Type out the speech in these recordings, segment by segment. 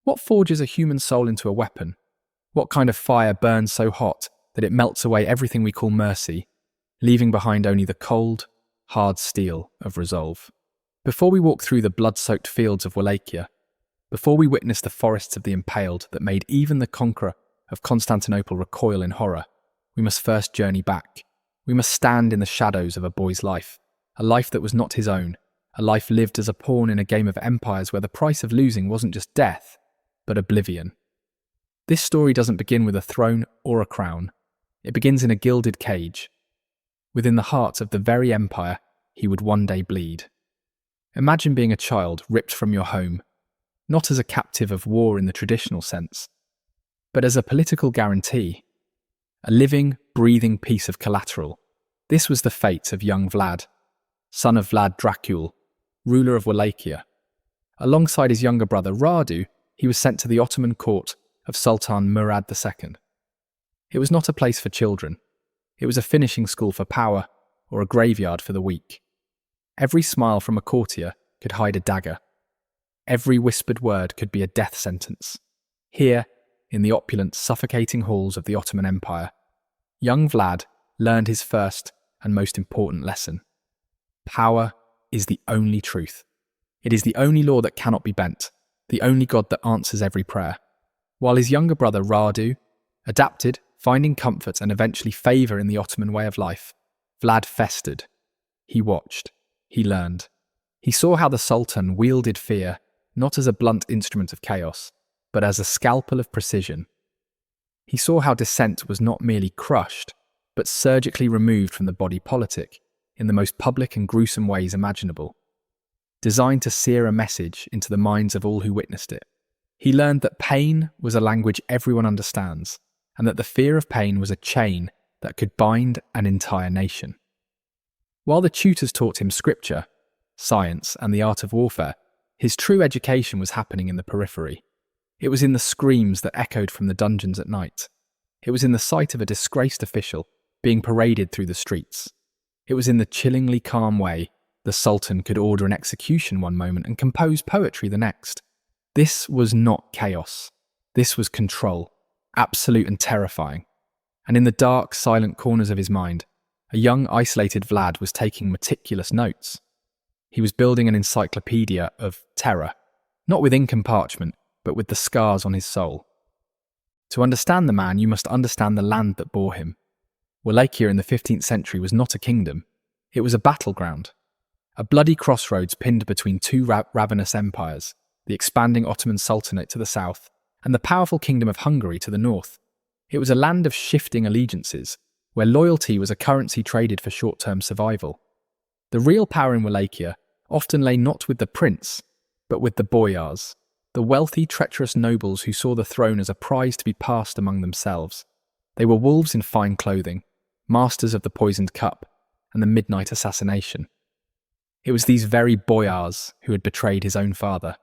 What forges a human soul into a weapon? What kind of fire burns so hot that it melts away everything we call mercy, leaving behind only the cold, hard steel of resolve? Before we walk through the blood-soaked fields of Wallachia, before we witness the forests of the impaled that made even the conqueror of Constantinople recoil in horror, we must first journey back. We must stand in the shadows of a boy's life, a life that was not his own, a life lived as a pawn in a game of empires where the price of losing wasn't just death, but oblivion. This story doesn't begin with a throne or a crown. It begins in a gilded cage, within the heart of the very empire he would one day bleed. Imagine being a child ripped from your home, not as a captive of war in the traditional sense, but as a political guarantee, a living, breathing piece of collateral. This was the fate of young Vlad, son of Vlad Dracula, ruler of Wallachia. Alongside his younger brother Radu, he was sent to the Ottoman court of Sultan Murad II. It was not a place for children. It was a finishing school for power or a graveyard for the weak. Every smile from a courtier could hide a dagger. Every whispered word could be a death sentence. Here, in the opulent, suffocating halls of the Ottoman Empire, young Vlad learned his first and most important lesson. Power is the only truth. It is the only law that cannot be bent, the only God that answers every prayer. While his younger brother Radu adapted, finding comfort and eventually favour in the Ottoman way of life, Vlad festered. He watched. He learned. He saw how the Sultan wielded fear not as a blunt instrument of chaos, but as a scalpel of precision. He saw how dissent was not merely crushed, but surgically removed from the body politic in the most public and gruesome ways imaginable, designed to sear a message into the minds of all who witnessed it. He learned that pain was a language everyone understands, and that the fear of pain was a chain that could bind an entire nation. While the tutors taught him scripture, science, and the art of warfare, his true education was happening in the periphery. It was in the screams that echoed from the dungeons at night. It was in the sight of a disgraced official being paraded through the streets. It was in the chillingly calm way the Sultan could order an execution one moment and compose poetry the next. This was not chaos. This was control, absolute and terrifying. And in the dark, silent corners of his mind, a young, isolated Vlad was taking meticulous notes. He was building an encyclopedia of terror, not with ink and parchment, but with the scars on his soul. To understand the man, you must understand the land that bore him. Wallachia in the 15th century was not a kingdom. It was a battleground, a bloody crossroads pinned between two ravenous empires, the expanding Ottoman Sultanate to the south and the powerful Kingdom of Hungary to the north. It was a land of shifting allegiances, where loyalty was a currency traded for short-term survival. The real power in Wallachia often lay not with the prince, but with the boyars, the wealthy, treacherous nobles who saw the throne as a prize to be passed among themselves. They were wolves in fine clothing, masters of the poisoned cup and the midnight assassination. It was these very boyars who had betrayed his own father.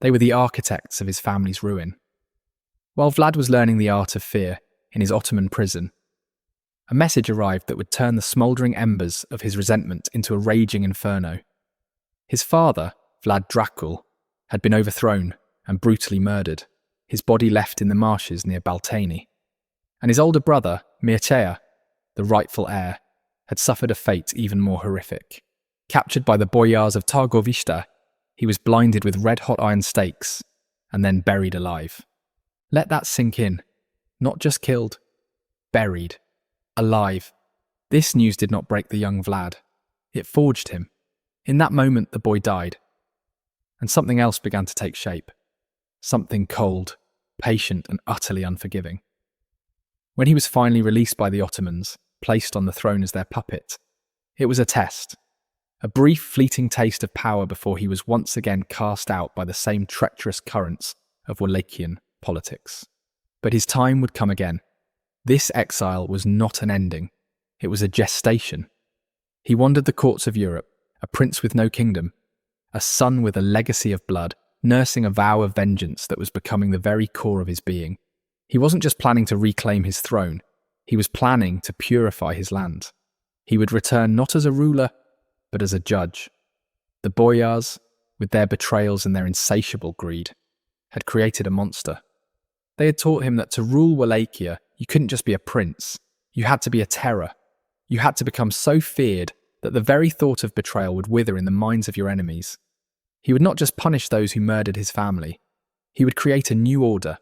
They were the architects of his family's ruin. While Vlad was learning the art of fear in his Ottoman prison, a message arrived that would turn the smouldering embers of his resentment into a raging inferno. His father, Vlad Dracula, had been overthrown and brutally murdered, his body left in the marshes near Baltani. And his older brother, Mircea, the rightful heir, had suffered a fate even more horrific. Captured by the boyars of Targovishta, he was blinded with red-hot iron stakes and then buried alive. Let that sink in. Not just killed, buried, alive. This news did not break the young Vlad. It forged him. In that moment, the boy died. And something else began to take shape. Something cold, patient, and utterly unforgiving. When he was finally released by the Ottomans, placed on the throne as their puppet, it was a test. A brief, fleeting taste of power before he was once again cast out by the same treacherous currents of Wallachian politics. But his time would come again. This exile was not an ending. It was a gestation. He wandered the courts of Europe, a prince with no kingdom, a son with a legacy of blood, nursing a vow of vengeance that was becoming the very core of his being. He wasn't just planning to reclaim his throne, he was planning to purify his land. He would return not as a ruler, but as a judge. The boyars, with their betrayals and their insatiable greed, had created a monster. They had taught him that to rule Wallachia, you couldn't just be a prince. You had to be a terror. You had to become so feared that the very thought of betrayal would wither in the minds of your enemies. He would not just punish those who murdered his family. He would create a new order,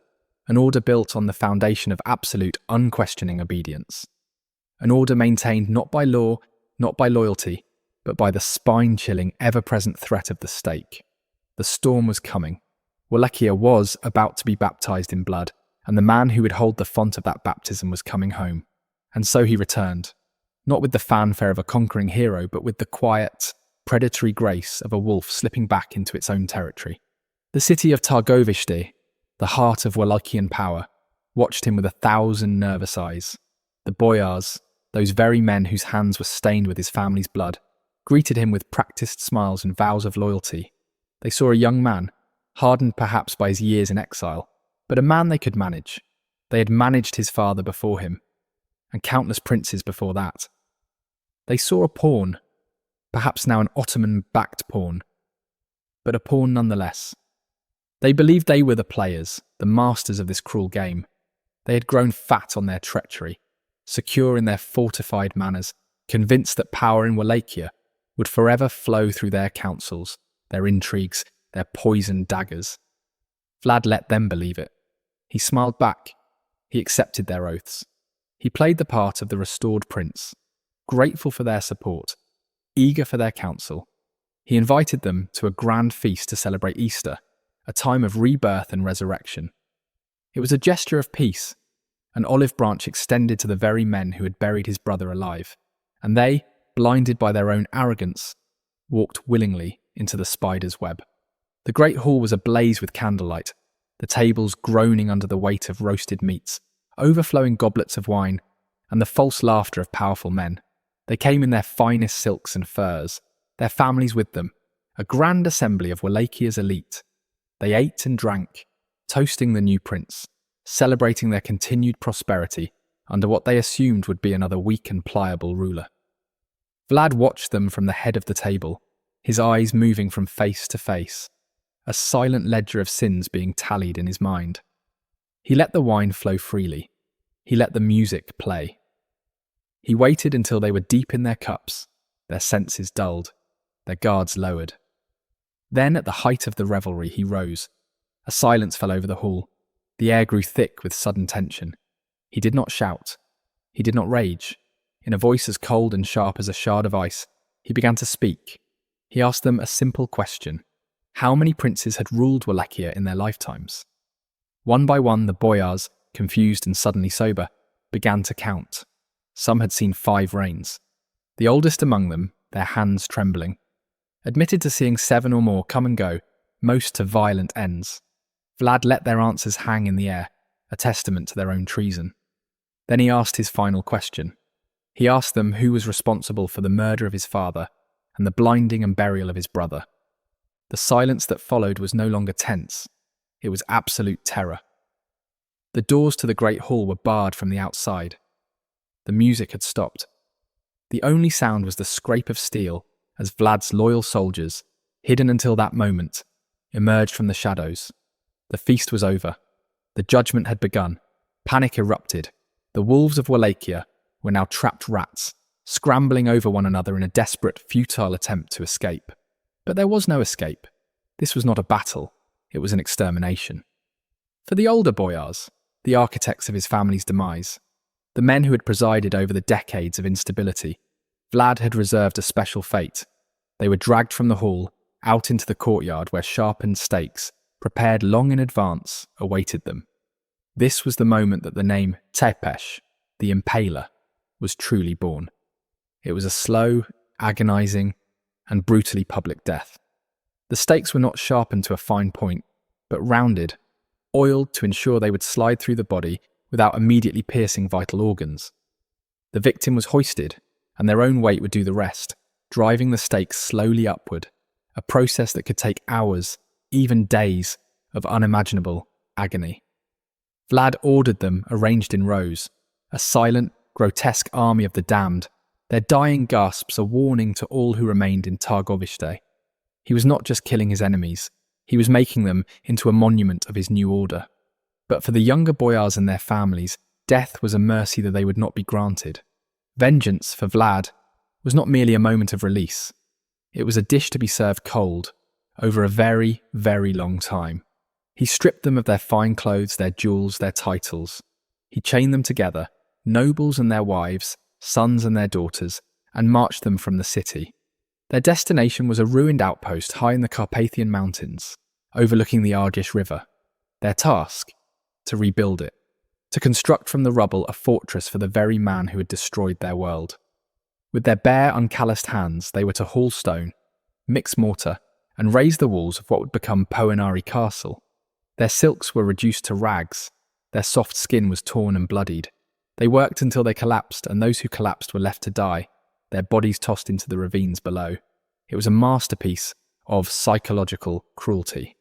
an order built on the foundation of absolute, unquestioning obedience. An order maintained not by law, not by loyalty, but by the spine-chilling, ever-present threat of the stake. The storm was coming. Wallachia was about to be baptized in blood, and the man who would hold the font of that baptism was coming home. And so he returned, not with the fanfare of a conquering hero, but with the quiet, predatory grace of a wolf slipping back into its own territory. The city of Targovishte, the heart of Wallachian power, watched him with 1,000 nervous eyes. The boyars, those very men whose hands were stained with his family's blood, greeted him with practiced smiles and vows of loyalty. They saw a young man, hardened perhaps by his years in exile, but a man they could manage. They had managed his father before him, and countless princes before that. They saw a pawn, perhaps now an Ottoman-backed pawn, but a pawn nonetheless. They believed they were the players, the masters of this cruel game. They had grown fat on their treachery, secure in their fortified manners, convinced that power in Wallachia would forever flow through their counsels, their intrigues, their poisoned daggers. Vlad let them believe it. He smiled back. He accepted their oaths. He played the part of the restored prince, grateful for their support, eager for their counsel. He invited them to a grand feast to celebrate Easter, a time of rebirth and resurrection. It was a gesture of peace, an olive branch extended to the very men who had buried his brother alive, and they, blinded by their own arrogance, walked willingly into the spider's web. The great hall was ablaze with candlelight, the tables groaning under the weight of roasted meats, overflowing goblets of wine, and the false laughter of powerful men. They came in their finest silks and furs, their families with them, a grand assembly of Wallachia's elite. They ate and drank, toasting the new prince, celebrating their continued prosperity under what they assumed would be another weak and pliable ruler. Vlad watched them from the head of the table, his eyes moving from face to face, a silent ledger of sins being tallied in his mind. He let the wine flow freely. He let the music play. He waited until they were deep in their cups, their senses dulled, their guards lowered. Then, at the height of the revelry, he rose. A silence fell over the hall. The air grew thick with sudden tension. He did not shout. He did not rage. In a voice as cold and sharp as a shard of ice, he began to speak. He asked them a simple question. How many princes had ruled Wallachia in their lifetimes? One by one, the boyars, confused and suddenly sober, began to count. Some had seen 5 reigns. The oldest among them, their hands trembling, admitted to seeing 7 or more come and go, most to violent ends. Vlad let their answers hang in the air, a testament to their own treason. Then he asked his final question. He asked them who was responsible for the murder of his father and the blinding and burial of his brother. The silence that followed was no longer tense. It was absolute terror. The doors to the great hall were barred from the outside. The music had stopped. The only sound was the scrape of steel as Vlad's loyal soldiers, hidden until that moment, emerged from the shadows. The feast was over. The judgment had begun. Panic erupted. The wolves of Wallachia were now trapped rats, scrambling over one another in a desperate, futile attempt to escape. But there was no escape. This was not a battle. It was an extermination. For the older boyars, the architects of his family's demise, the men who had presided over the decades of instability, Vlad had reserved a special fate. They were dragged from the hall, out into the courtyard where sharpened stakes, prepared long in advance, awaited them. This was the moment that the name Tepesh, the Impaler, was truly born. It was a slow, agonizing, and brutally public death. The stakes were not sharpened to a fine point, but rounded, oiled to ensure they would slide through the body without immediately piercing vital organs. The victim was hoisted, and their own weight would do the rest, driving the stakes slowly upward, a process that could take hours, even days, of unimaginable agony. Vlad ordered them arranged in rows, a silent, grotesque army of the damned, their dying gasps a warning to all who remained in Targovishte. He was not just killing his enemies, He was making them into a monument of his new order. But for the younger boyars and their families, death was a mercy that they would not be granted. Vengeance, for Vlad, was not merely a moment of release. It was a dish to be served cold, over a very, very long time. He stripped them of their fine clothes, their jewels, their titles. He chained them together, nobles and their wives, sons and their daughters, and marched them from the city. Their destination was a ruined outpost high in the Carpathian Mountains, overlooking the Argesh River. Their task? To rebuild it, to construct from the rubble a fortress for the very man who had destroyed their world. With their bare, uncalloused hands, they were to haul stone, mix mortar, and raise the walls of what would become Poenari Castle. Their silks were reduced to rags, their soft skin was torn and bloodied. They worked until they collapsed, and those who collapsed were left to die, their bodies tossed into the ravines below. It was a masterpiece of psychological cruelty.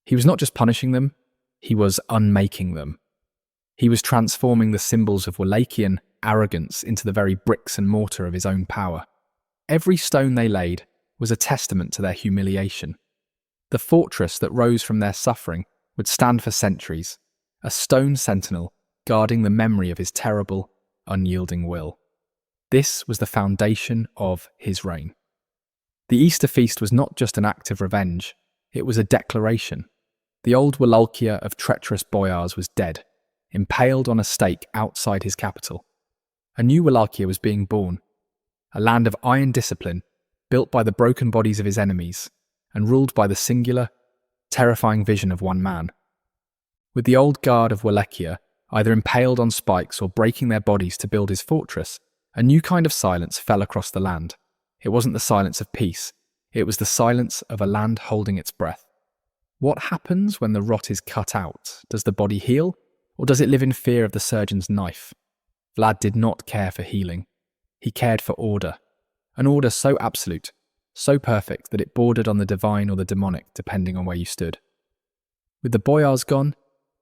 He was not just punishing them, he was unmaking them. He was transforming the symbols of Wallachian arrogance into the very bricks and mortar of his own power. Every stone they laid was a testament to their humiliation. The fortress that rose from their suffering would stand for centuries, a stone sentinel guarding the memory of his terrible, unyielding will. This was the foundation of his reign. The Easter feast was not just an act of revenge, it was a declaration. The old Wallachia of treacherous boyars was dead, impaled on a stake outside his capital. A new Wallachia was being born, a land of iron discipline, built by the broken bodies of his enemies, and ruled by the singular, terrifying vision of one man. With the old guard of Wallachia either impaled on spikes or breaking their bodies to build his fortress, a new kind of silence fell across the land. It wasn't the silence of peace, it was the silence of a land holding its breath. What happens when the rot is cut out? Does the body heal, or does it live in fear of the surgeon's knife? Vlad did not care for healing. He cared for order. An order so absolute, so perfect that it bordered on the divine or the demonic, depending on where you stood. With the boyars gone,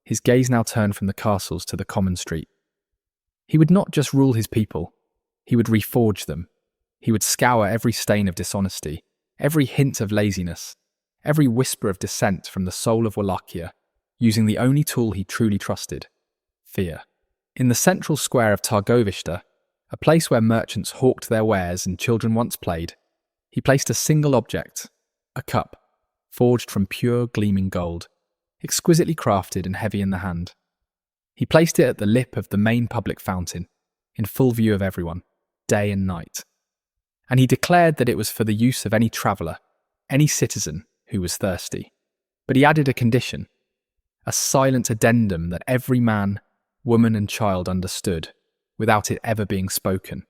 his gaze now turned from the castles to the common street. He would not just rule his people, he would reforge them. He would scour every stain of dishonesty, every hint of laziness, every whisper of dissent from the soul of Wallachia, using the only tool he truly trusted, fear. In the central square of Targovishta, a place where merchants hawked their wares and children once played, he placed a single object, a cup, forged from pure gleaming gold, exquisitely crafted and heavy in the hand. He placed it at the lip of the main public fountain, in full view of everyone, day and night. And he declared that it was for the use of any traveller, any citizen who was thirsty. But he added a condition, a silent addendum that every man, woman and child understood, without it ever being spoken.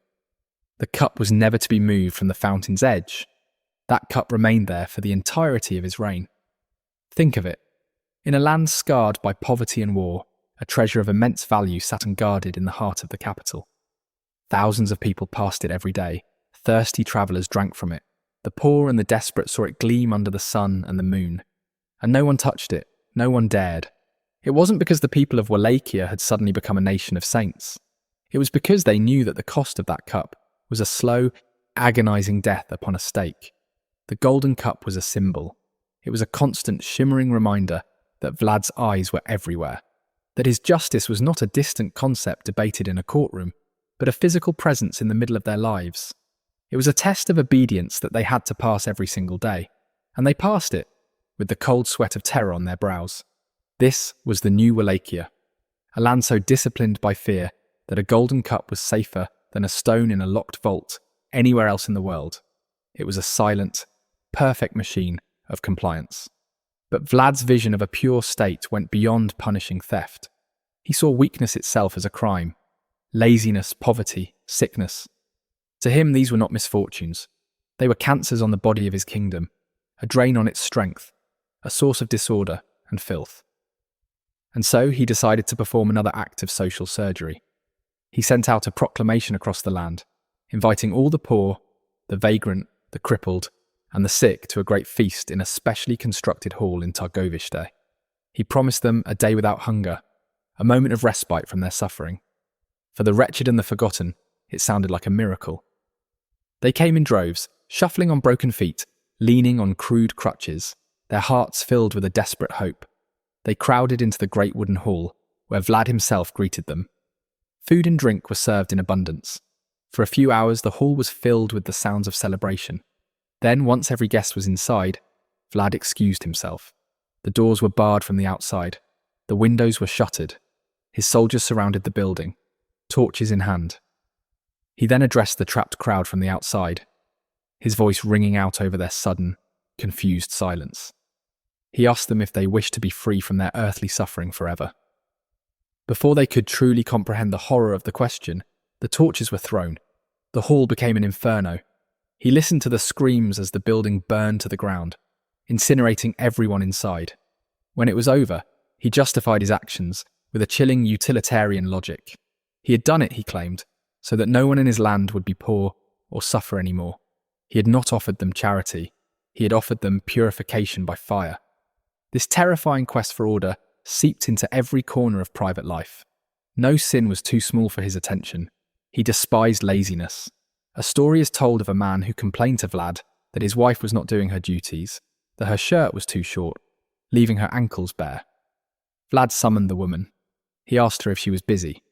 The cup was never to be moved from the fountain's edge. That cup remained there for the entirety of his reign. Think of it. In a land scarred by poverty and war, a treasure of immense value sat unguarded in the heart of the capital. Thousands of people passed it every day. Thirsty travellers drank from it. The poor and the desperate saw it gleam under the sun and the moon. And no one touched it. No one dared. It wasn't because the people of Wallachia had suddenly become a nation of saints. It was because they knew that the cost of that cup was a slow, agonizing death upon a stake. The golden cup was a symbol. It was a constant, shimmering reminder that Vlad's eyes were everywhere, that his justice was not a distant concept debated in a courtroom, but a physical presence in the middle of their lives. It was a test of obedience that they had to pass every single day, and they passed it, with the cold sweat of terror on their brows. This was the new Wallachia, a land so disciplined by fear that a golden cup was safer than a stone in a locked vault anywhere else in the world. It was a silent, perfect machine of compliance. But Vlad's vision of a pure state went beyond punishing theft. He saw weakness itself as a crime, laziness, poverty, sickness. To him, these were not misfortunes. They were cancers on the body of his kingdom, a drain on its strength, a source of disorder and filth. And so he decided to perform another act of social surgery. He sent out a proclamation across the land, inviting all the poor, the vagrant, the crippled, and the sick to a great feast in a specially constructed hall in Targovishte. He promised them a day without hunger, a moment of respite from their suffering. For the wretched and the forgotten, it sounded like a miracle. They came in droves, shuffling on broken feet, leaning on crude crutches. their hearts filled with a desperate hope. They crowded into the great wooden hall, where Vlad himself greeted them. Food and drink were served in abundance. For a few hours, the hall was filled with the sounds of celebration. Then, once every guest was inside, Vlad excused himself. The doors were barred from the outside. The windows were shuttered. His soldiers surrounded the building, torches in hand. He then addressed the trapped crowd from the outside, his voice ringing out over their sudden, confused silence. He asked them if they wished to be free from their earthly suffering forever. Before they could truly comprehend the horror of the question, the torches were thrown. The hall became an inferno. He listened to the screams as the building burned to the ground, incinerating everyone inside. When it was over, he justified his actions with a chilling utilitarian logic. He had done it, he claimed, so that no one in his land would be poor or suffer anymore. He had not offered them charity. He had offered them purification by fire. This terrifying quest for order seeped into every corner of private life. No sin was too small for his attention. He despised laziness. A story is told of a man who complained to Vlad that his wife was not doing her duties, that her shirt was too short, leaving her ankles bare. Vlad summoned the woman. He asked her if she was busy.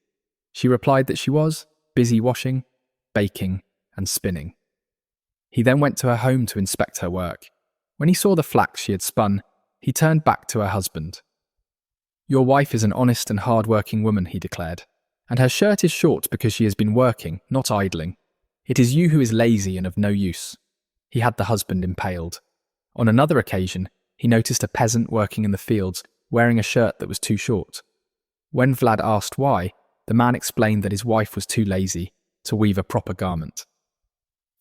She replied that she was busy washing, baking, and spinning. He then went to her home to inspect her work. When he saw the flax she had spun, he turned back to her husband. "Your wife is an honest and hard-working woman," he declared, "and her shirt is short because she has been working, not idling. It is you who is lazy and of no use." He had the husband impaled. On another occasion, he noticed a peasant working in the fields wearing a shirt that was too short. When Vlad asked why, the man explained that his wife was too lazy to weave a proper garment.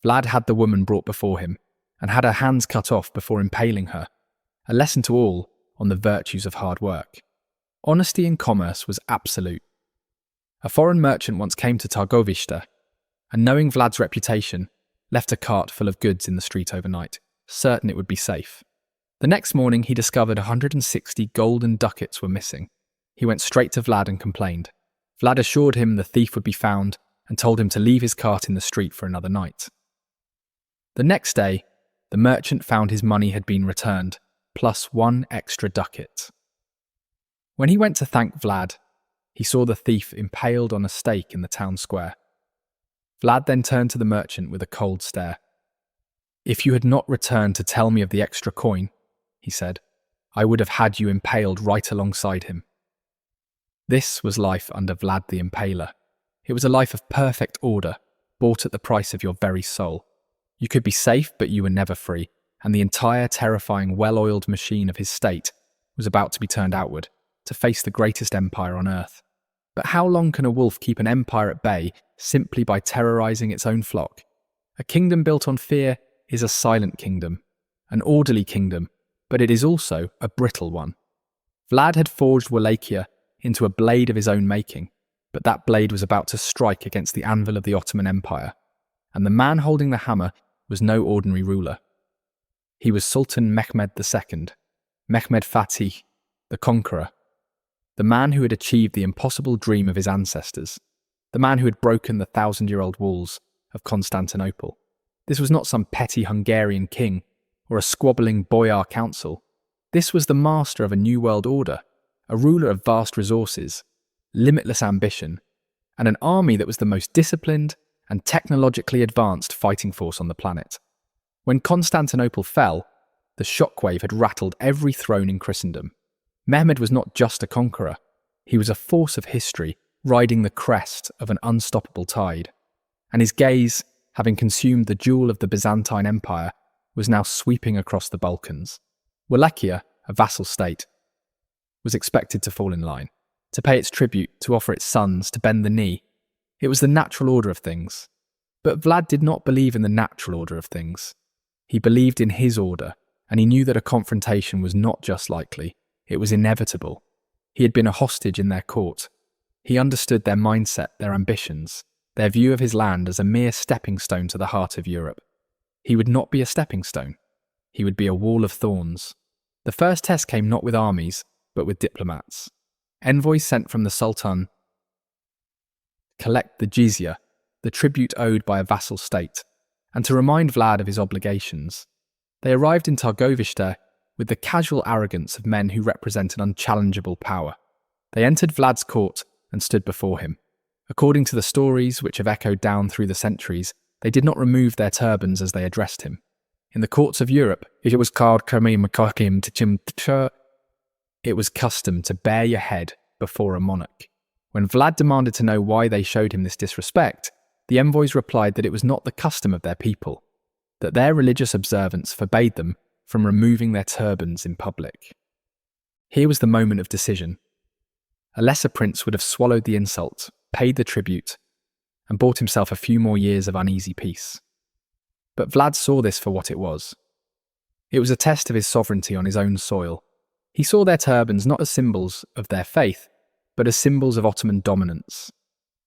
Vlad had the woman brought before him and had her hands cut off before impaling her, a lesson to all on the virtues of hard work. Honesty in commerce was absolute. A foreign merchant once came to Targovishta, and knowing Vlad's reputation, left a cart full of goods in the street overnight, certain it would be safe. The next morning he discovered 160 golden ducats were missing. He went straight to Vlad and complained. Vlad assured him the thief would be found and told him to leave his cart in the street for another night. The next day, the merchant found his money had been returned, plus 1 extra ducat. When he went to thank Vlad, he saw the thief impaled on a stake in the town square. Vlad then turned to the merchant with a cold stare. "If you had not returned to tell me of the extra coin," he said, "I would have had you impaled right alongside him." This was life under Vlad the Impaler. It was a life of perfect order, bought at the price of your very soul. You could be safe, but you were never free, and the entire terrifying, well-oiled machine of his state was about to be turned outward, to face the greatest empire on earth. But how long can a wolf keep an empire at bay simply by terrorizing its own flock? A kingdom built on fear is a silent kingdom, an orderly kingdom, but it is also a brittle one. Vlad had forged Wallachia into a blade of his own making, but that blade was about to strike against the anvil of the Ottoman Empire, and the man holding the hammer was no ordinary ruler. He was Sultan Mehmed II, Mehmed Fatih, the Conqueror, the man who had achieved the impossible dream of his ancestors, the man who had broken the 1,000-year-old walls of Constantinople. This was not some petty Hungarian king or a squabbling boyar council. This was the master of a new world order, a ruler of vast resources, limitless ambition, and an army that was the most disciplined and technologically advanced fighting force on the planet. When Constantinople fell, the shockwave had rattled every throne in Christendom. Mehmed was not just a conqueror, he was a force of history riding the crest of an unstoppable tide, and his gaze, having consumed the jewel of the Byzantine Empire, was now sweeping across the Balkans. Wallachia, a vassal state, was expected to fall in line, to pay its tribute, to offer its sons, to bend the knee. It was the natural order of things. But Vlad did not believe in the natural order of things. He believed in his order, and he knew that a confrontation was not just likely, it was inevitable. He had been a hostage in their court. He understood their mindset, their ambitions, their view of his land as a mere stepping stone to the heart of Europe. He would not be a stepping stone. He would be a wall of thorns. The first test came not with armies, but with diplomats. Envoys sent from the Sultan collect the jizya, the tribute owed by a vassal state, and to remind Vlad of his obligations. They arrived in Targovishte with the casual arrogance of men who represent an unchallengeable power. They entered Vlad's court and stood before him. According to the stories which have echoed down through the centuries, they did not remove their turbans as they addressed him. In the courts of Europe, it was custom to bare your head before a monarch. When Vlad demanded to know why they showed him this disrespect, the envoys replied that it was not the custom of their people, that their religious observance forbade them from removing their turbans in public. Here was the moment of decision. A lesser prince would have swallowed the insult, paid the tribute, and bought himself a few more years of uneasy peace. But Vlad saw this for what it was. It was a test of his sovereignty on his own soil. He saw their turbans not as symbols of their faith, but as symbols of Ottoman dominance,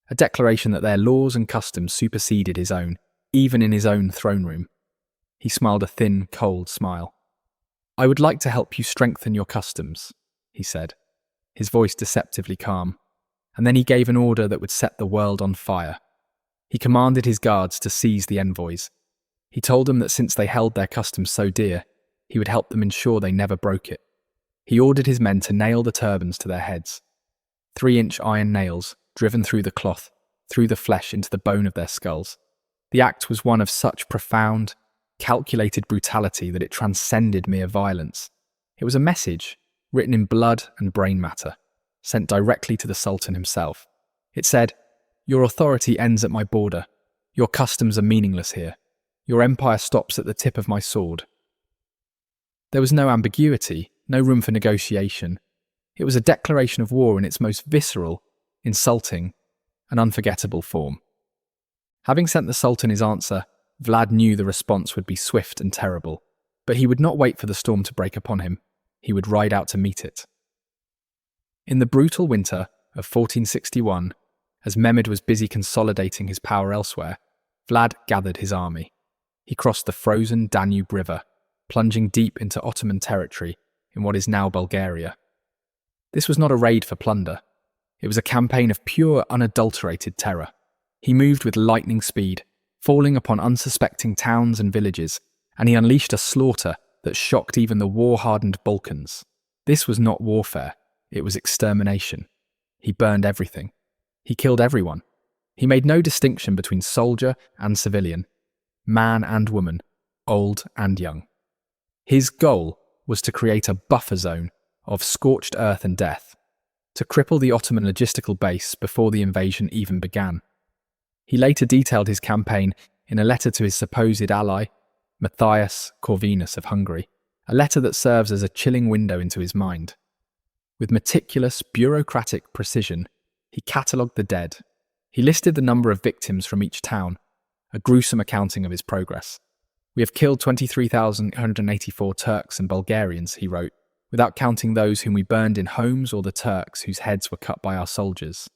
a declaration that their laws and customs superseded his own, even in his own throne room. He smiled a thin, cold smile. "I would like to help you strengthen your customs," he said, his voice deceptively calm, and then he gave an order that would set the world on fire. He commanded his guards to seize the envoys. He told them that since they held their customs so dear, he would help them ensure they never broke it. He ordered his men to nail the turbans to their heads. 3-inch iron nails, driven through the cloth, through the flesh into the bone of their skulls. The act was one of such profound, calculated brutality that it transcended mere violence. It was a message, written in blood and brain matter, sent directly to the Sultan himself. It said, "Your authority ends at my border. Your customs are meaningless here. Your empire stops at the tip of my sword." There was no ambiguity, no room for negotiation. It was a declaration of war in its most visceral, insulting, and unforgettable form. Having sent the Sultan his answer, Vlad knew the response would be swift and terrible, but he would not wait for the storm to break upon him. He would ride out to meet it. In the brutal winter of 1461, as Mehmed was busy consolidating his power elsewhere, Vlad gathered his army. He crossed the frozen Danube River, plunging deep into Ottoman territory in what is now Bulgaria. This was not a raid for plunder. It was a campaign of pure, unadulterated terror. He moved with lightning speed, falling upon unsuspecting towns and villages, and he unleashed a slaughter that shocked even the war-hardened Balkans. This was not warfare, it was extermination. He burned everything. He killed everyone. He made no distinction between soldier and civilian, man and woman, old and young. His goal was to create a buffer zone of scorched earth and death, to cripple the Ottoman logistical base before the invasion even began. He later detailed his campaign in a letter to his supposed ally, Matthias Corvinus of Hungary, a letter that serves as a chilling window into his mind. With meticulous, bureaucratic precision, he catalogued the dead. He listed the number of victims from each town, a gruesome accounting of his progress. "We have killed 23,184 Turks and Bulgarians," he wrote, "without counting those whom we burned in homes or the Turks whose heads were cut by our soldiers."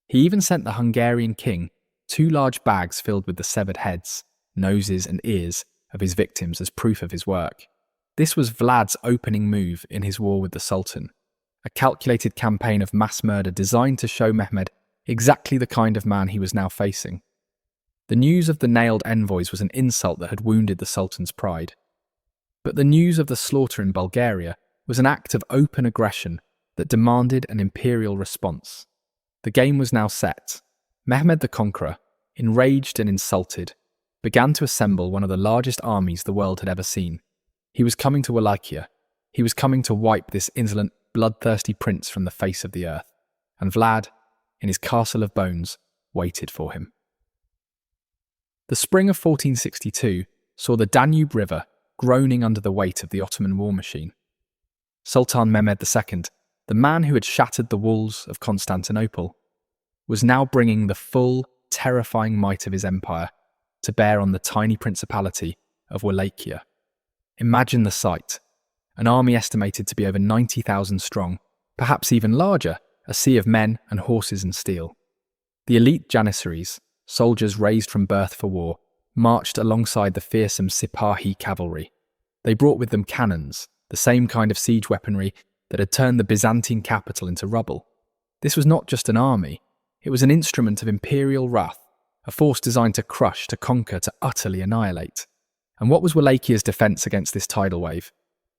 He even sent the Hungarian king 2 large bags filled with the severed heads, noses and ears of his victims as proof of his work. This was Vlad's opening move in his war with the Sultan, a calculated campaign of mass murder designed to show Mehmed exactly the kind of man he was now facing. The news of the nailed envoys was an insult that had wounded the Sultan's pride. But the news of the slaughter in Bulgaria was an act of open aggression that demanded an imperial response. The game was now set. Mehmed the Conqueror, enraged and insulted, began to assemble one of the largest armies the world had ever seen. He was coming to Wallachia. He was coming to wipe this insolent, bloodthirsty prince from the face of the earth. And Vlad, in his castle of bones, waited for him. The spring of 1462 saw the Danube River groaning under the weight of the Ottoman war machine. Sultan Mehmed II, the man who had shattered the walls of Constantinople, was now bringing the full, terrifying might of his empire to bear on the tiny principality of Wallachia. Imagine the sight. An army estimated to be over 90,000 strong, perhaps even larger, a sea of men and horses and steel. The elite Janissaries, soldiers raised from birth for war, marched alongside the fearsome Sipahi cavalry. They brought with them cannons, the same kind of siege weaponry that had turned the Byzantine capital into rubble. This was not just an army, it was an instrument of imperial wrath, a force designed to crush, to conquer, to utterly annihilate. And what was Wallachia's defence against this tidal wave?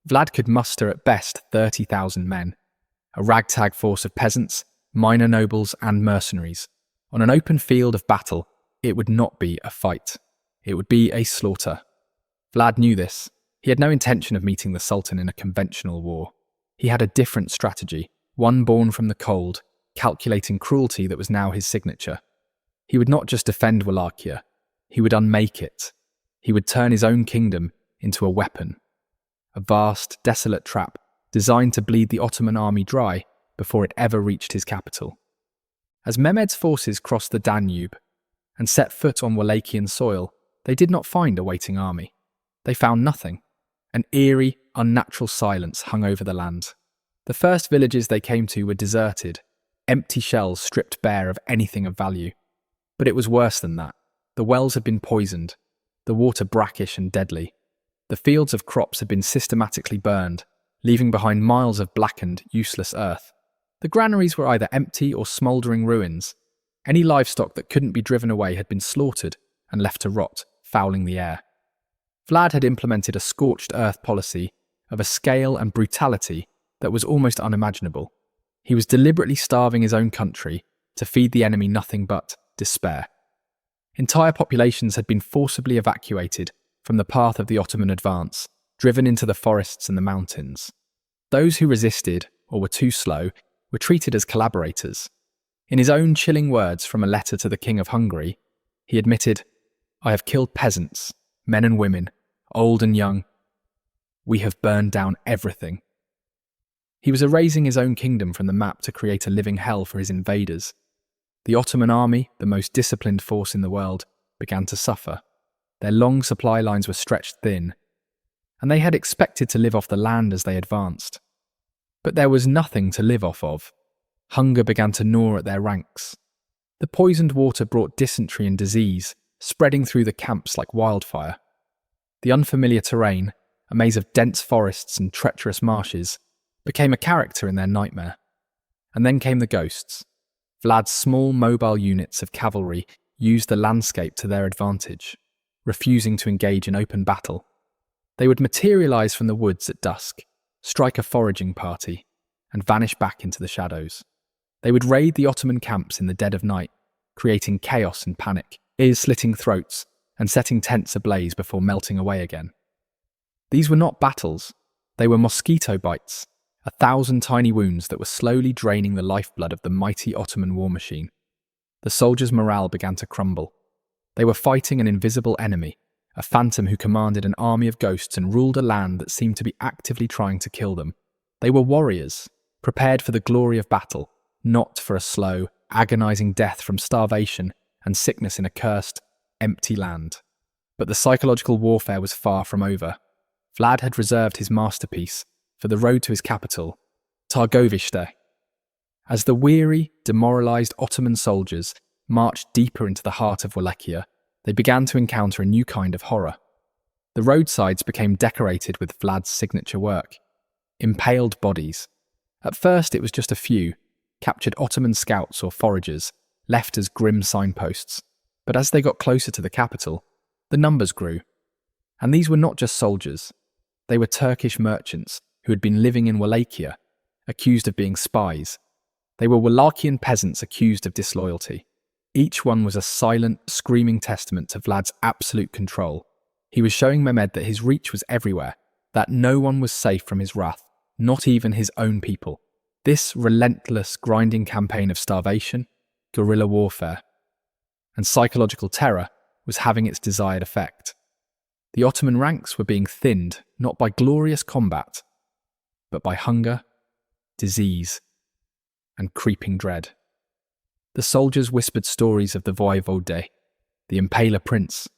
Vlad could muster at best 30,000 men, a ragtag force of peasants, minor nobles and mercenaries. On an open field of battle, it would not be a fight. It would be a slaughter. Vlad knew this. He had no intention of meeting the Sultan in a conventional war. He had a different strategy, one born from the cold, calculating cruelty that was now his signature. He would not just defend Wallachia, he would unmake it. He would turn his own kingdom into a weapon. A vast, desolate trap designed to bleed the Ottoman army dry before it ever reached his capital. As Mehmed's forces crossed the Danube and set foot on Wallachian soil, they did not find a waiting army. They found nothing. An eerie, unnatural silence hung over the land. The first villages they came to were deserted, empty shells stripped bare of anything of value. But it was worse than that. The wells had been poisoned, the water brackish and deadly. The fields of crops had been systematically burned, leaving behind miles of blackened, useless earth. The granaries were either empty or smouldering ruins. Any livestock that couldn't be driven away had been slaughtered and left to rot, fouling the air. Vlad had implemented a scorched earth policy of a scale and brutality that was almost unimaginable. He was deliberately starving his own country to feed the enemy nothing but despair. Entire populations had been forcibly evacuated from the path of the Ottoman advance, driven into the forests and the mountains. Those who resisted, or were too slow, were treated as collaborators. In his own chilling words from a letter to the King of Hungary, he admitted, "I have killed peasants, men and women, old and young. We have burned down everything." He was erasing his own kingdom from the map to create a living hell for his invaders. The Ottoman army, the most disciplined force in the world, began to suffer. Their long supply lines were stretched thin, and they had expected to live off the land as they advanced. But there was nothing to live off of. Hunger began to gnaw at their ranks. The poisoned water brought dysentery and disease, spreading through the camps like wildfire. The unfamiliar terrain, a maze of dense forests and treacherous marshes, became a character in their nightmare. And then came the ghosts. Vlad's small mobile units of cavalry used the landscape to their advantage, refusing to engage in open battle. They would materialize from the woods at dusk, strike a foraging party, and vanish back into the shadows. They would raid the Ottoman camps in the dead of night, creating chaos and panic, ear-slitting throats, and setting tents ablaze before melting away again. These were not battles, they were mosquito bites, 1,000 tiny wounds that were slowly draining the lifeblood of the mighty Ottoman war machine. The soldiers' morale began to crumble. They were fighting an invisible enemy, a phantom who commanded an army of ghosts and ruled a land that seemed to be actively trying to kill them. They were warriors, prepared for the glory of battle, not for a slow, agonizing death from starvation and sickness in a cursed, empty land. But the psychological warfare was far from over. Vlad had reserved his masterpiece for the road to his capital, Targovishte. As the weary, demoralized Ottoman soldiers marched deeper into the heart of Wallachia, they began to encounter a new kind of horror. The roadsides became decorated with Vlad's signature work, impaled bodies. At first it was just a few, captured Ottoman scouts or foragers, left as grim signposts. But as they got closer to the capital, the numbers grew. And these were not just soldiers. They were Turkish merchants who had been living in Wallachia, accused of being spies. They were Wallachian peasants accused of disloyalty. Each one was a silent, screaming testament to Vlad's absolute control. He was showing Mehmed that his reach was everywhere, that no one was safe from his wrath, not even his own people. This relentless, grinding campaign of starvation, guerrilla warfare, and psychological terror was having its desired effect. The Ottoman ranks were being thinned not by glorious combat, but by hunger, disease, and creeping dread. The soldiers whispered stories of the voivode, the Impaler prince,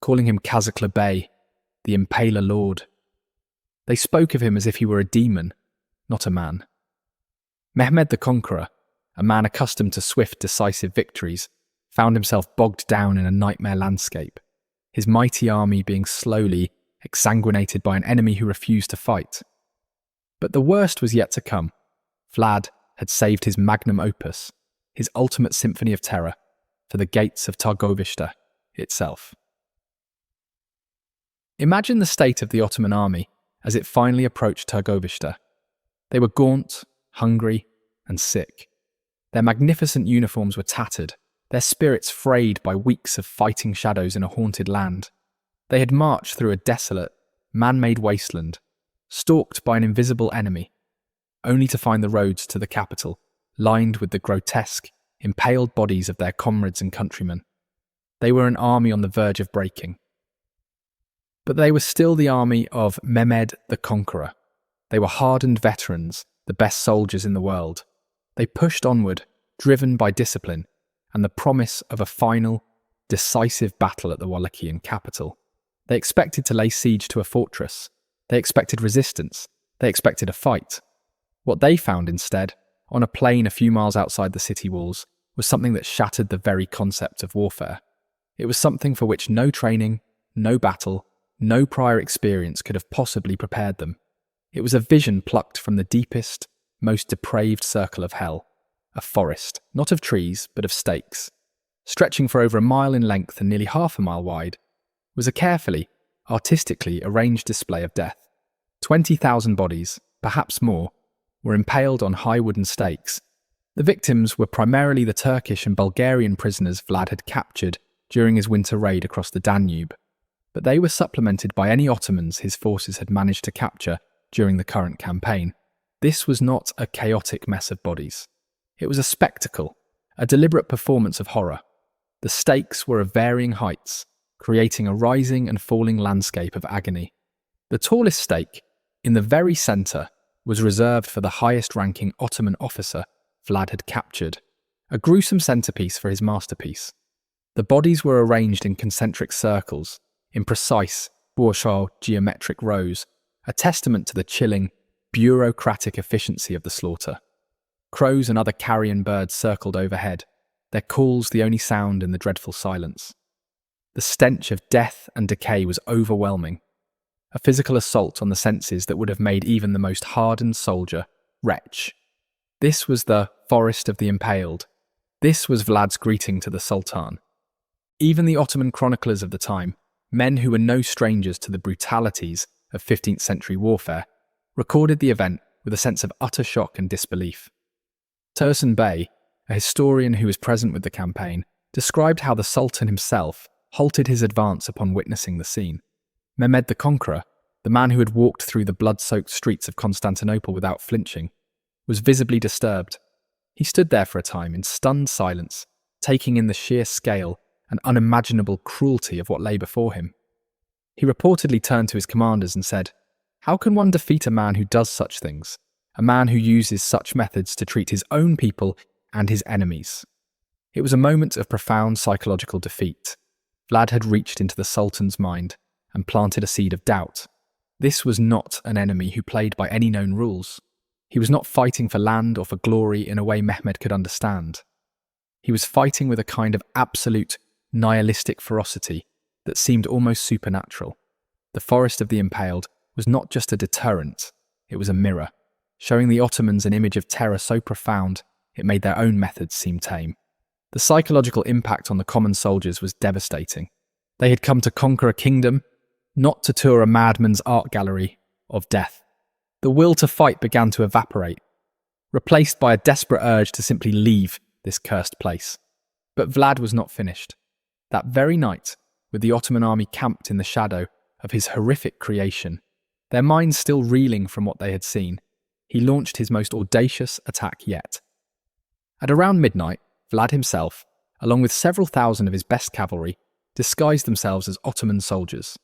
calling him Kazakla Bey, the Impaler lord. They spoke of him as if he were a demon, not a man. Mehmed the Conqueror, a man accustomed to swift, decisive victories, found himself bogged down in a nightmare landscape, his mighty army being slowly exsanguinated by an enemy who refused to fight. But the worst was yet to come. Vlad had saved his magnum opus, his ultimate symphony of terror, for the gates of Targovishte itself. Imagine the state of the Ottoman army as it finally approached Turgovishte. They were gaunt, hungry, and sick. Their magnificent uniforms were tattered, their spirits frayed by weeks of fighting shadows in a haunted land. They had marched through a desolate, man-made wasteland, stalked by an invisible enemy, only to find the roads to the capital lined with the grotesque, impaled bodies of their comrades and countrymen. They were an army on the verge of breaking. But they were still the army of Mehmed the Conqueror. They were hardened veterans, the best soldiers in the world. They pushed onward, driven by discipline and the promise of a final, decisive battle at the Wallachian capital. They expected to lay siege to a fortress. They expected resistance. They expected a fight. What they found instead, on a plain a few miles outside the city walls, was something that shattered the very concept of warfare. It was something for which no training, no battle, no prior experience could have possibly prepared them. It was a vision plucked from the deepest, most depraved circle of hell. A forest, not of trees, but of stakes. Stretching for over a mile in length and nearly half a mile wide, was a carefully, artistically arranged display of death. 20,000 bodies, perhaps more, were impaled on high wooden stakes. The victims were primarily the Turkish and Bulgarian prisoners Vlad had captured during his winter raid across the Danube, but they were supplemented by any Ottomans his forces had managed to capture during the current campaign. This was not a chaotic mess of bodies. It was a spectacle, a deliberate performance of horror. The stakes were of varying heights, creating a rising and falling landscape of agony. The tallest stake, in the very centre, was reserved for the highest-ranking Ottoman officer Vlad had captured, a gruesome centrepiece for his masterpiece. The bodies were arranged in concentric circles, in precise, bourgeois geometric rows, a testament to the chilling, bureaucratic efficiency of the slaughter. Crows and other carrion birds circled overhead, their calls the only sound in the dreadful silence. The stench of death and decay was overwhelming, a physical assault on the senses that would have made even the most hardened soldier retch. This was the forest of the impaled. This was Vlad's greeting to the Sultan. Even the Ottoman chroniclers of the time, men who were no strangers to the brutalities of 15th century warfare, recorded the event with a sense of utter shock and disbelief. Tursun Bey, a historian who was present with the campaign, described how the Sultan himself halted his advance upon witnessing the scene. Mehmed the Conqueror, the man who had walked through the blood-soaked streets of Constantinople without flinching, was visibly disturbed. He stood there for a time in stunned silence, taking in the sheer scale and unimaginable cruelty of what lay before him. He reportedly turned to his commanders and said, "How can one defeat a man who does such things? A man who uses such methods to treat his own people and his enemies?" It was a moment of profound psychological defeat. Vlad had reached into the Sultan's mind and planted a seed of doubt. This was not an enemy who played by any known rules. He was not fighting for land or for glory in a way Mehmed could understand. He was fighting with a kind of absolute, nihilistic ferocity that seemed almost supernatural. The forest of the impaled was not just a deterrent, it was a mirror, showing the Ottomans an image of terror so profound it made their own methods seem tame. The psychological impact on the common soldiers was devastating. They had come to conquer a kingdom, not to tour a madman's art gallery of death. The will to fight began to evaporate, replaced by a desperate urge to simply leave this cursed place. But Vlad was not finished. That very night, with the Ottoman army camped in the shadow of his horrific creation, their minds still reeling from what they had seen, he launched his most audacious attack yet. At around midnight, Vlad himself, along with several thousand of his best cavalry, disguised themselves as Ottoman soldiers.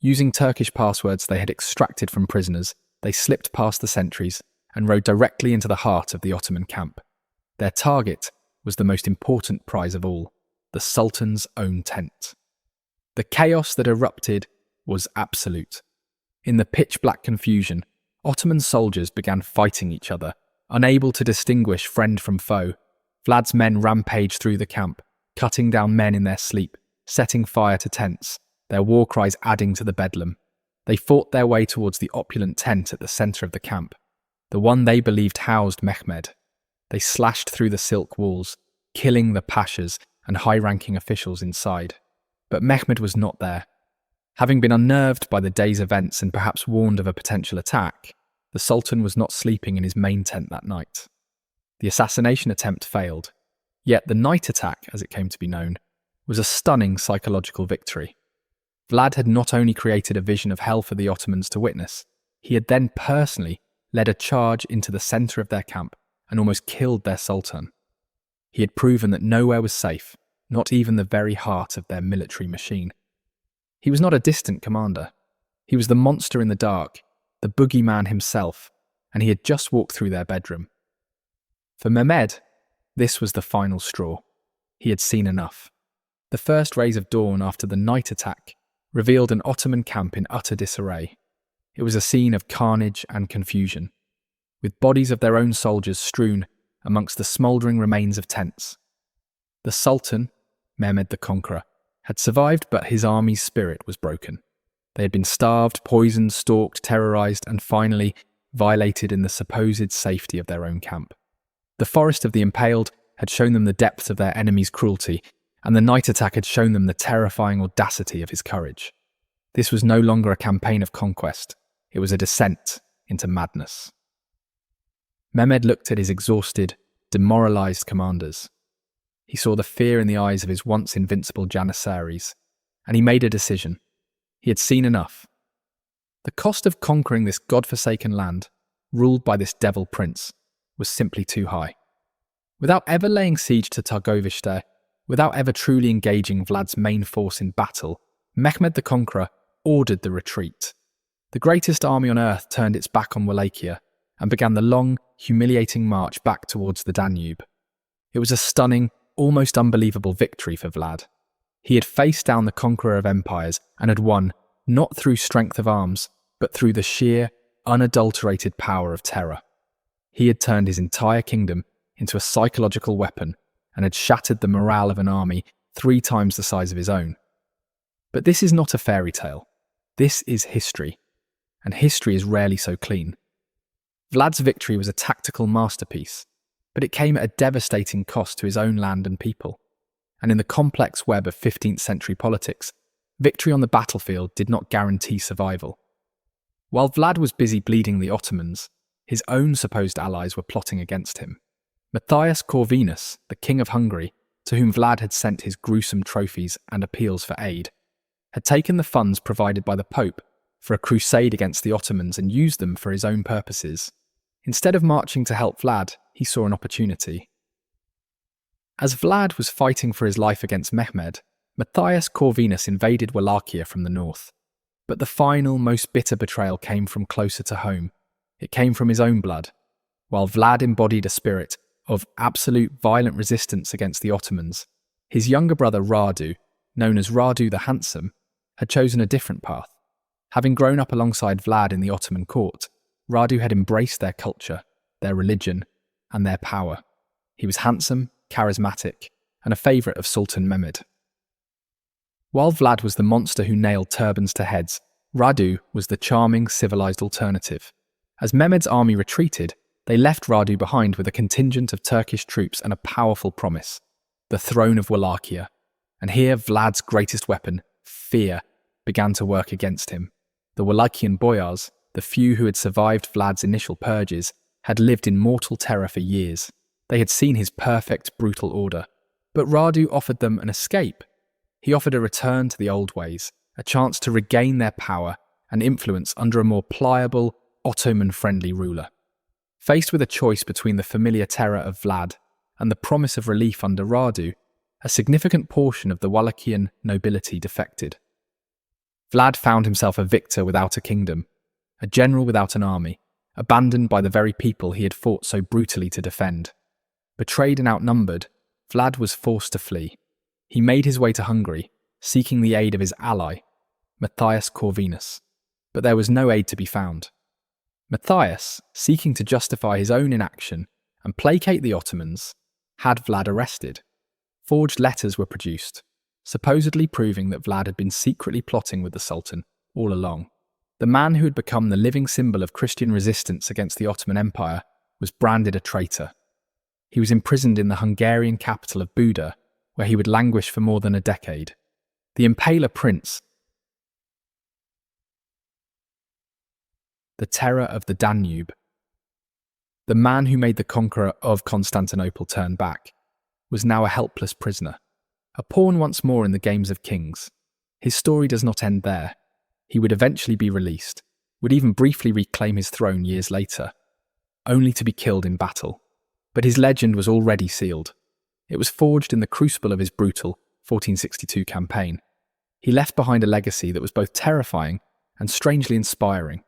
Using Turkish passwords they had extracted from prisoners, they slipped past the sentries and rode directly into the heart of the Ottoman camp. Their target was the most important prize of all, the Sultan's own tent. The chaos that erupted was absolute. In the pitch-black confusion, Ottoman soldiers began fighting each other, unable to distinguish friend from foe. Vlad's men rampaged through the camp, cutting down men in their sleep, setting fire to tents, their war cries adding to the bedlam. They fought their way towards the opulent tent at the centre of the camp, the one they believed housed Mehmed. They slashed through the silk walls, killing the pashas and high-ranking officials inside. But Mehmed was not there. Having been unnerved by the day's events and perhaps warned of a potential attack, the Sultan was not sleeping in his main tent that night. The assassination attempt failed, yet the night attack, as it came to be known, was a stunning psychological victory. Vlad had not only created a vision of hell for the Ottomans to witness, he had then personally led a charge into the centre of their camp and almost killed their Sultan. He had proven that nowhere was safe, not even the very heart of their military machine. He was not a distant commander. He was the monster in the dark, the boogeyman himself, and he had just walked through their bedroom. For Mehmed, this was the final straw. He had seen enough. The first rays of dawn after the night attack revealed an Ottoman camp in utter disarray. It was a scene of carnage and confusion, with bodies of their own soldiers strewn amongst the smouldering remains of tents. The Sultan, Mehmed the Conqueror, had survived, but his army's spirit was broken. They had been starved, poisoned, stalked, terrorised, and finally violated in the supposed safety of their own camp. The forest of the impaled had shown them the depths of their enemy's cruelty, and the night attack had shown them the terrifying audacity of his courage. This was no longer a campaign of conquest. It was a descent into madness. Mehmed looked at his exhausted, demoralised commanders. He saw the fear in the eyes of his once invincible janissaries, and he made a decision. He had seen enough. The cost of conquering this god-forsaken land, ruled by this devil prince, was simply too high. Without ever laying siege to Targovishte, without ever truly engaging Vlad's main force in battle, Mehmed the Conqueror ordered the retreat. The greatest army on earth turned its back on Wallachia and began the long, humiliating march back towards the Danube. It was a stunning, almost unbelievable victory for Vlad. He had faced down the conqueror of empires and had won, not through strength of arms, but through the sheer, unadulterated power of terror. He had turned his entire kingdom into a psychological weapon and had shattered the morale of an army 3 times the size of his own. But this is not a fairy tale. This is history, and history is rarely so clean. Vlad's victory was a tactical masterpiece, but it came at a devastating cost to his own land and people. And in the complex web of 15th century politics, victory on the battlefield did not guarantee survival. While Vlad was busy bleeding the Ottomans, his own supposed allies were plotting against him. Matthias Corvinus, the king of Hungary, to whom Vlad had sent his gruesome trophies and appeals for aid, had taken the funds provided by the Pope for a crusade against the Ottomans and used them for his own purposes. Instead of marching to help Vlad, he saw an opportunity. As Vlad was fighting for his life against Mehmed, Matthias Corvinus invaded Wallachia from the north. But the final, most bitter betrayal came from closer to home. It came from his own blood. While Vlad embodied a spirit of absolute violent resistance against the Ottomans, his younger brother Radu, known as Radu the Handsome, had chosen a different path. Having grown up alongside Vlad in the Ottoman court, Radu had embraced their culture, their religion, and their power. He was handsome, charismatic, and a favourite of Sultan Mehmed. While Vlad was the monster who nailed turbans to heads, Radu was the charming, civilised alternative. As Mehmed's army retreated, they left Radu behind with a contingent of Turkish troops and a powerful promise: the throne of Wallachia. And here Vlad's greatest weapon, fear, began to work against him. The Wallachian boyars, the few who had survived Vlad's initial purges, had lived in mortal terror for years. They had seen his perfect, brutal order. But Radu offered them an escape. He offered a return to the old ways, a chance to regain their power and influence under a more pliable, Ottoman-friendly ruler. Faced with a choice between the familiar terror of Vlad and the promise of relief under Radu, a significant portion of the Wallachian nobility defected. Vlad found himself a victor without a kingdom, a general without an army, abandoned by the very people he had fought so brutally to defend. Betrayed and outnumbered, Vlad was forced to flee. He made his way to Hungary, seeking the aid of his ally, Matthias Corvinus. But there was no aid to be found. Matthias, seeking to justify his own inaction and placate the Ottomans, had Vlad arrested. Forged letters were produced, supposedly proving that Vlad had been secretly plotting with the Sultan all along. The man who had become the living symbol of Christian resistance against the Ottoman Empire was branded a traitor. He was imprisoned in the Hungarian capital of Buda, where he would languish for more than a decade. The Impaler prince, the terror of the Danube. The man who made the conqueror of Constantinople turn back was now a helpless prisoner, a pawn once more in the games of kings. His story does not end there. He would eventually be released, would even briefly reclaim his throne years later, only to be killed in battle. But his legend was already sealed. It was forged in the crucible of his brutal 1462 campaign. He left behind a legacy that was both terrifying and strangely inspiring.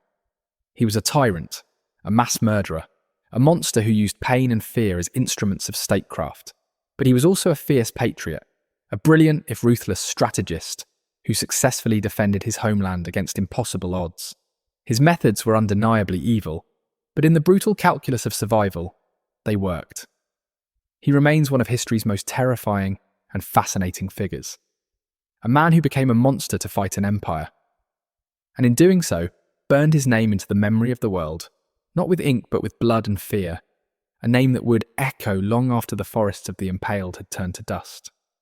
He was a tyrant, a mass murderer, a monster who used pain and fear as instruments of statecraft. But he was also a fierce patriot, a brilliant, if ruthless, strategist who successfully defended his homeland against impossible odds. His methods were undeniably evil, but in the brutal calculus of survival, they worked. He remains one of history's most terrifying and fascinating figures. A man who became a monster to fight an empire, and in doing so, burned his name into the memory of the world, not with ink but with blood and fear, a name that would echo long after the forests of the impaled had turned to dust.